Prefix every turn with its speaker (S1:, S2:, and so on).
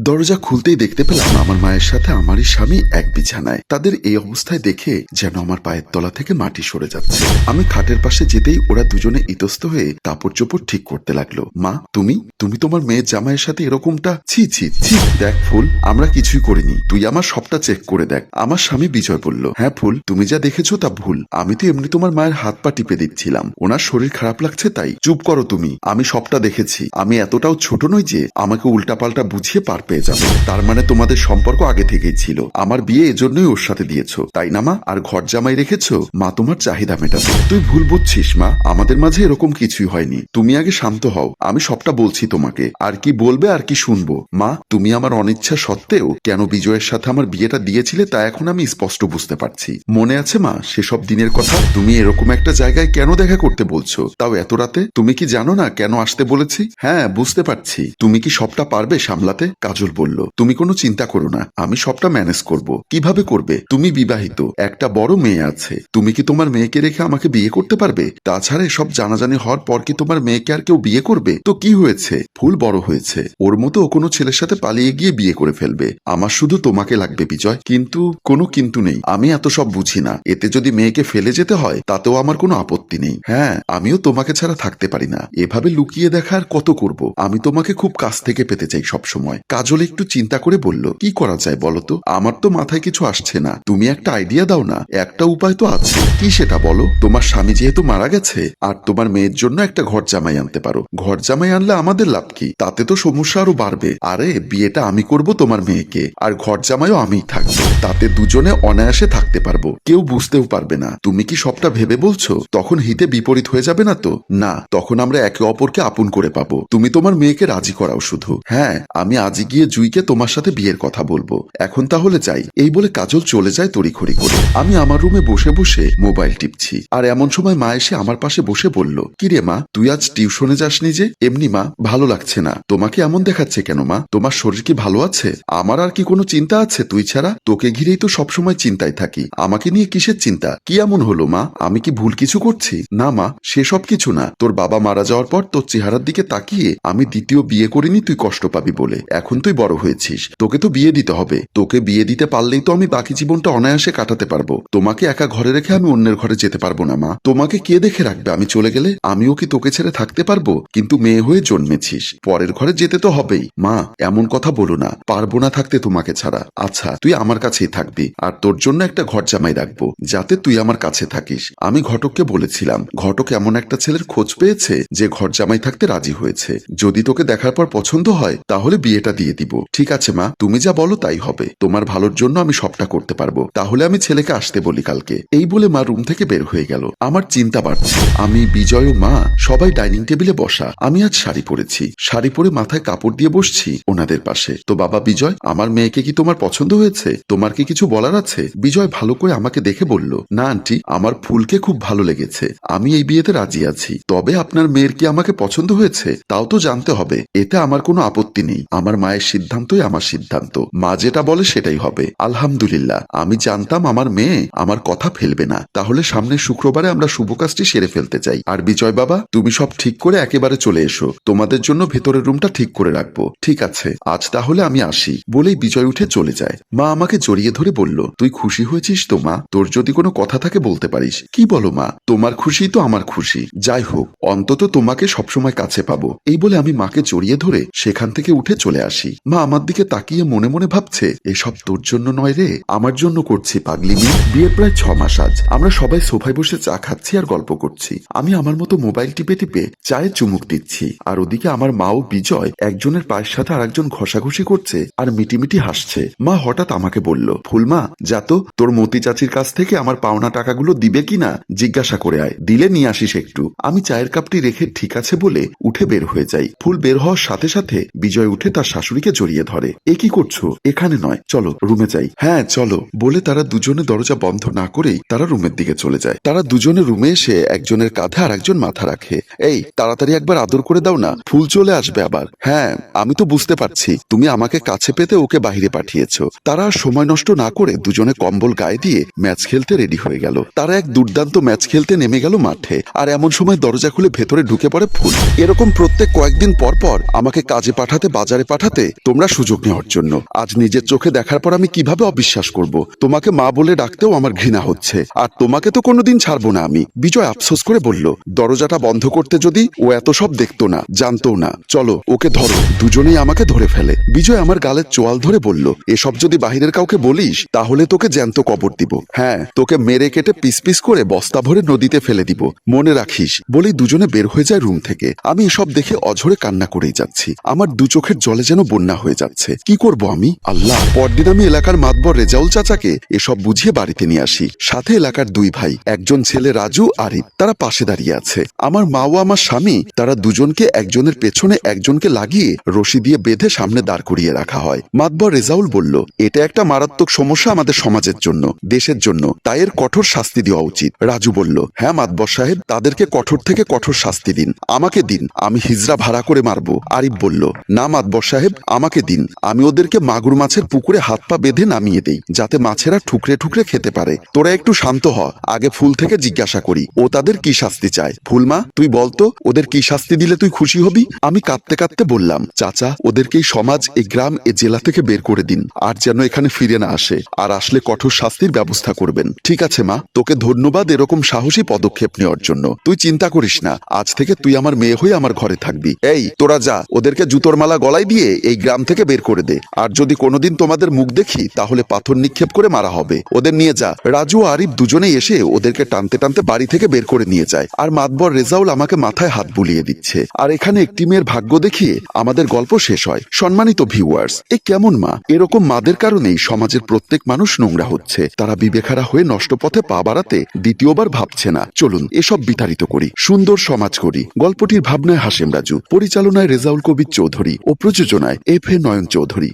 S1: দরজা খুলতেই দেখতে পেলাম আমার মায়ের সাথে আমারই স্বামী এক বিছানায়। তাদের এই অবস্থায় দেখে যেন আমার পায়ের তলা থেকে মাটি সরে যাচ্ছে। আমি খাটের পাশে যেতেই ওরা দুজনে ইতস্ত হয়ে কাপড় চোপড় ঠিক করতে লাগলো। মা, তুমি তুমি তোমার মেয়ের জামাইয়ের সাথে এরকমটা? ছি ছি ছি। দেখ ফুল, আমরা কিছুই করিনি, তুই আমার সবটা চেক করে দেখ। আমার স্বামী বিজয় বলল, হ্যাঁ ফুল, তুমি যা দেখেছো তা ভুল। আমি তো এমনি তোমার মায়ের হাত পা টিপে দিচ্ছিলাম, ওনার শরীর খারাপ লাগছে তাই। চুপ করো তুমি, আমি সবটা দেখেছি। আমি এতটাও ছোট নই যে আমাকে উল্টাপাল্টা বুঝিয়ে পার পেয়ে যাবে। তার মানে তোমাদের সম্পর্ক আগে থেকেই ছিল, আমার বিয়ে এজন্যই ওর সাথে দিয়েছো তাই না মা? আর ঘর জামাই রেখেছো মা তোমার চাহিদা মেটাবে। তুই ভুল বুঝছিস মা, আমাদের মাঝে এরকম কিছুই হয়নি। তুমি আগে শান্ত হও, আমি সবটা বলছি তোমাকে। আর কি বলবে আর কি শুনবো? মা, তুমি আমার অনিচ্ছা সত্ত্বেও কেন বিজয়ের সাথে আমার বিয়েটা দিয়েছিলে তা এখন আমি স্পষ্ট বুঝতে পারছি। মনে আছে মা সেসব দিনের কথা? তুমি এরকম একটা জায়গায় কেন দেখা করতে বলছো, তাও এত রাতে? তুমি কি জানো না কেন আসতে বলেছি? হ্যাঁ বুঝতে পারছি। তুমি কি সবটা পারবে সামলাতে? কাজল বলল, তুমি কোনো চিন্তা করো না, আমি সবটা ম্যানেজ করব। কিভাবে করবে? তুমি বিবাহিত, একটা বড় মেয়ে আছে। তুমি কি তোমার মেয়েকে রেখে আমাকে বিয়ে করতে পারবে? তাছাড়া এসব জানাজানি হওয়ার পর কি তোমার মেয়েকে আর কেউ বিয়ে করবে? তো কি হয়েছে? ফুল বড় হয়েছে, ওর মতো ও কোনো ছেলের সাথে পালিয়ে গিয়ে বিয়ে করে ফেলবে। আমার শুধু তোমাকে লাগবে বিজয়। কিন্তু কোনো কিন্তু নেই, আমি এত সব বুঝি না। এতে যদি মেয়েকে ফেলে যেতে হয় তাতেও আমার কোনো আপত্তি নেই। হ্যাঁ, আমিও তোমাকে ছাড়া থাকতে পারি না। এভাবে লুকিয়ে দেখার কত করব? আমি তোমাকে খুব কাছ থেকে পেতে চাই সব সময়। কাজল একটু চিন্তা করে বলল, কি করা যায় বলো তো? আমার তো মাথায় কিছু আসছে না, তুমি একটা আইডিয়া দাও না। একটা উপায় তো আছে। কি সেটা বলো? তোমার স্বামী যেহেতু মারা গেছে, আর তোমার মেয়ের জন্য একটা ঘর জামাই আনতে পারো। ঘর জামাই আনলে আমাদের লাভ কি? তাতে তো সমস্যা আরো বাড়বে। আরে বিয়েটা আমি করব তোমার মেয়েকে, আর ঘর জামাইও আমিই থাকবো। তাতে দুজনে অনায়াসে থাকতে পারবো, কেউ বুঝতেও পারবে না। তুমি কি সবটা ভেবে বলছো? তখন হিতে বিপরীত হয়ে যাবে না তো? না, তখন আমরা একে অপরকে আপন করে পাবো। তুমি তোমার মেয়েকে রাজি করাও শুধু। হ্যাঁ, আমি আজই গিয়ে জুইকে তোমার সাথে বিয়ের কথা বলবো। এখন তাহলে যাই। এই বলে কাজল চলে যায় তড়িঘড়ি করে। আমি আমার রুমে বসে বসে মোবাইল টিপছি, আর এমন সময় মা এসে আমার পাশে বসে বলল, কিরে মা, তুই আজ টিউশনে যাসনি যে? এমনি মা, ভালো লাগছে না। তোমাকে এমন দেখাচ্ছে কেন মা? তোমার শরীর কি ভালো আছে? আমার আর কি কোনো চিন্তা আছে তুই ছাড়া? তোকে ঘিরেই তো সবসময় চিন্তায় থাকি। আমাকে নিয়ে কিসের চিন্তা? কি এমন হলো মা? আমি কি ভুল কিছু করছি? না মা, সেসব কিছু না। তোর বাবা মারা যাওয়ার পর তোর চেহারার দিকে তাকিয়ে আমি দ্বিতীয় বিয়ে করিনি তুই কষ্ট পাবি বলে। এখন তুই বড় হয়েছিস, তোকে তো বিয়ে দিতে হবে। তোকে বিয়ে দিতে পারলেই তো আমি বাকি জীবনটা অনায়াসে কাটাতে পারবো। তোমাকে একা ঘরে রেখে আমি অন্যের ঘরে যেতে পারবো না মা। তোমাকে কে দেখে রাখবে আমি চলে গেলে? আমিও কি তোকে ছেড়ে থাকতে পারবো? কিন্তু মেয়ে হয়ে জন্মেছিস, পরের ঘরে যেতে তো হবেই। মা, এমন কথা বলো না, পারবো না থাকতে তোমাকে ছাড়া। আচ্ছা, তুই আমার কাছেই থাকবি, আর তোর জন্য একটা ঘর জামাই রাখবো যাতে তুই আমার কাছে থাকিস। আমি ঘটককে বলেছিলাম, ঘটক এমন একটা ছেলের খোঁজ পেয়েছে যে ঘর জামাই থাকতে রাজি হয়েছে। যদি তোকে দেখার পর পছন্দ হয় তাহলে বিয়েটা দিয়ে দিব। ঠিক আছে মা, তুমি যা বলো তাই হবে। তোমার ভালোর জন্য আমি সবটা করতে পারবো। তাহলে আমি ছেলেকে আসতে বলি কালকে। এই বলে মা রুম থেকে বের হয়ে গেল। আমার চিন্তা বাড়ছে। আমি, বিজয় ও মা সবাই ডাইনিং টেবিলে বসা। আমি আজ শাড়ি পরেছি, শাড়ি পরে মাথায় কাপড় দিয়ে বসছি ওনাদের পাশে। তো বাবা বিজয়, আমার মেয়েকে কি তোমার পছন্দ হয়েছে? তোমার কি কিছু বলার আছে? বিজয় ভালো করে আমাকে দেখে বলল, না আন্টি, আমার ফুলকে খুব ভালো লেগেছে। আমি এই বিয়েতে রাজি আছি। তবে আপনার মেয়ের কি আমাকে পছন্দ হয়েছে তাও তো জানতে হবে। এতে আমার কোনো আপত্তি নেই। আমার মায়ের সিদ্ধান্তই আমার সিদ্ধান্ত। মা যেটা বলে সেটাই হবে। আলহামদুলিল্লাহ, আমি জানতাম আমার মেয়ে আমার কথা ফেলবে না। তাহলে সামনের শুক্রবারে আমরা শুভ কাজটি সেরে ফেলতে চাই। আর বিজয় বাবা, তুমি সব ঠিক করে একেবারে চলে এসো। তোমাদের জন্য ভেতরের রুমটা ঠিক করে রাখবো। ঠিক আছে, আজ তাহলে আমি আসি। বলেই বিজয় উঠে চলে যায়। মা আমাকে জড়িয়ে ধরে বলল, তুই খুশি হয়েছিস তো মা? তোর যদি কোনো কথা থাকে বলতে পারিস। কি বলো মা? তোমার খুশি তো আমার খুশি। যাই হোক, অন্তত তোমাকে সবসময় কাছে পাবো। এই বলে আমি মাকে জড়িয়ে ধরে সেখান থেকে উঠে চলে আসি। মা আমার দিকে তাকিয়ে মনে মনে ভাবছে, এসব তোর জন্য নয় রে, আমার জন্য করছি পাগলি মেয়ে। বিয়ের প্রায় 6 মাস আজ। আমরা সবাই সোফায় বসে চা খাচ্ছি আর গল্প করছি। আমি আমার মতো মোবাইল টিপে টিপে চায়ে চুমুক দিচ্ছি, আর ওদিকে আমার মা ও বিজয় একজনের পায়ের সাথে আর একজন ঘষাঘষি করছে আর মিটিমিটি হাসছে। মা হঠাৎ আমাকে বলল, ফুলমা, যা তো তোর মতি চাচির কাছ থেকে আমার পাওনা টাকাগুলো দিবে কিনা জিজ্ঞাসা করে আয়, দিলে নিয়ে আসিস একটু। আমি চায়ের কাপটি রেখে ঠিক আছে বলে উঠে বের হয়ে যাই। ফুল বের হওয়ার সাথে সাথে বিজয় উঠে তার শাশুড়িকে জড়িয়ে ধরে। এ কি করছো? এখানে নয়, চলো রুমে যাই। হ্যাঁ চলো, বলে তারা দুজনে দরজা বন্ধ না করেই তারা রুমের দিকে চলে যায়। তারা দুজনে রুমে এসে একজনের কাঁধে আর একজন মাথা রাখে। এই তাড়াতাড়ি একবার আদর করে দাও না, ফুল চলে আসবে আবার। হ্যাঁ আমি তো বুঝতে পারছি, তুমি আমাকে কাছে পেতে ওকে বাহিরে পাঠিয়েছো। তারা আর সময় নষ্ট না করে দুজনে কম্বল গায়ে দিয়ে ম্যাচ খেলতে রেডি হয়ে গেল। তারা এক দুর্দান্ত ম্যাচ খেলতে নেমে গেল মাঠে। আর এমন সময় দরজা খুলে ভেতরে ঢুকে পড়ে ফুল। এরকম প্রত্যেক কয়েকদিন পর পর আমাকে কাজে পাঠাতে বাজারে পাঠাতে তোমরা সুযোগ নেওয়ার জন্য। আজ নিজের চোখে দেখার পর আমি কিভাবে অবিশ্বাস করব? তোমাকে মা বলে ডাকতেও আমার ঘৃণা হচ্ছে, আর তোমাকে তো কোনোদিন ছাড়বো না আমি। বিজয় আফসোস করে বলল, দরজাটা বন্ধ করতে যদি ও এত সব দেখতো না, জানতো না। চলো ওকে ধরো। দুজনেই আমাকে ধরে ফেলে। বিজয় আমার গালের চোয়াল ধরে বলল, এসব যদি বাহিরের কাউকে বলিস তাহলে তোকে জ্যান্ত কবর দিব। হ্যাঁ, তোকে মেরে কেটে পিস পিস করে বস্তা ভরে নদীতে ফেলে দিব, মনে রাখিস। বলেই দুজনে বের হয়ে যায় রুম থেকে। আমি এসব দেখে অঝরে কান্না করেই যাচ্ছি। আমার দু চোখের জলে যেন বন্যা হয়ে যাচ্ছে। কি করব আমি? আল্লাহ। পরদিন আমি এলাকার মাতবর রেজাউল চাচাকে এসব বুঝিয়ে বাড়িতে নিয়ে আসি। সাথে এলাকার দুই ভাই, একজন ছেলে রাজু, আরিফ, তারা পাশে দাঁড়িয়ে আছে। আমার মা ও আমার স্বামী, তারা দুজনকে একজনের পেছনে একজনকে লাগিয়ে রশি দিয়ে বেঁধে সামনে দাঁড় করিয়ে রাখা হয়। মাতবর রেজাউল বলল, এটা একটা মারাত্মক সমস্যা আমাদের সমাজের জন্য, দেশের জন্য, তাই এর কঠোর শাস্তি দেওয়া উচিত। রাজু বলল, হ্যাঁ মাতবর সাহেব, তাদেরকে কঠোর থেকে কঠোর শাস্তি দিন। আমাকে দিন, আমি হিজড়া ভাড়া করে মারবো। আরিফ বলল, না মাতবর সাহেব, আমাকে দিন, আমি ওদেরকে মাগুর মাছের পুকুরে হাত পা বেঁধে নামিয়ে দেই, যাতে মাছেরা ঠুকরে ঠুকরে খেতে পারে। তোরা একটু শান্ত হ, আগে ফুল থেকে জিজ্ঞাসা করি ও তাদের কি শাস্তি চায়। ফুলমা, তুই বলতো ওদের কি শাস্তি দিলে তুই খুশি হবি? আমি কাঁদতে কাঁদতে বললাম, চাচা, ওদেরকে এই সমাজ, এই গ্রাম, এই জেলা থেকে বের করে দিন, আর যেন এখানে ফিরে না আসে, আর আসলে কঠোর শাস্তির ব্যবস্থা করবেন। ঠিক আছে মা, তোকে ধন্যবাদ এরকম সাহসী পদক্ষেপ নেওয়ার জন্য। তুই চিন্তা করিস না, আজ থেকে তুই আমার মেয়ে হয়ে আমার ঘরে থাকবি। এই তোরা যা, ওদেরকে জুতোর মালা গলায় দিয়ে এই গ্রাম থেকে বের করে দে, আর যদি কোনোদিন তোমাদের মুখ দেখি তাহলে পাথর নিক্ষেপ করে মারা হবে। ওদের নিয়ে যা। রাজু ও আরিফ দুজনেই এসে ওদেরকে টানতে টানতে বাড়ি থেকে বের করে নিয়ে যায়, আর মাতবর রেজাউল আমাকে মাথায় হাত বুলিয়ে দিচ্ছে। আর এখানে একটি মেয়ের ভাগ্য দেখিয়ে আমাদের গল্প শেষ হয়। সম্মানিত ভিউয়ার্স, এ কেমন মা? এরকম মাদের কারণেই সমাজের প্রত্যেক মানুষ নোংরা হচ্ছে। তারা বিবেকহারা হয়ে নষ্ট পথে পা বাড়াতে দ্বিতীয়বার ভাবছে না। চলুন এসব বিতাড়িত করি, সুন্দর সমাজ করি। গল্পটির ভাবনায় হাশেম রাজু, পরিচালনায় রেজাউল কবির চৌধুরী ও প্রযোজনায় এফ এ নয়ন চৌধুরী।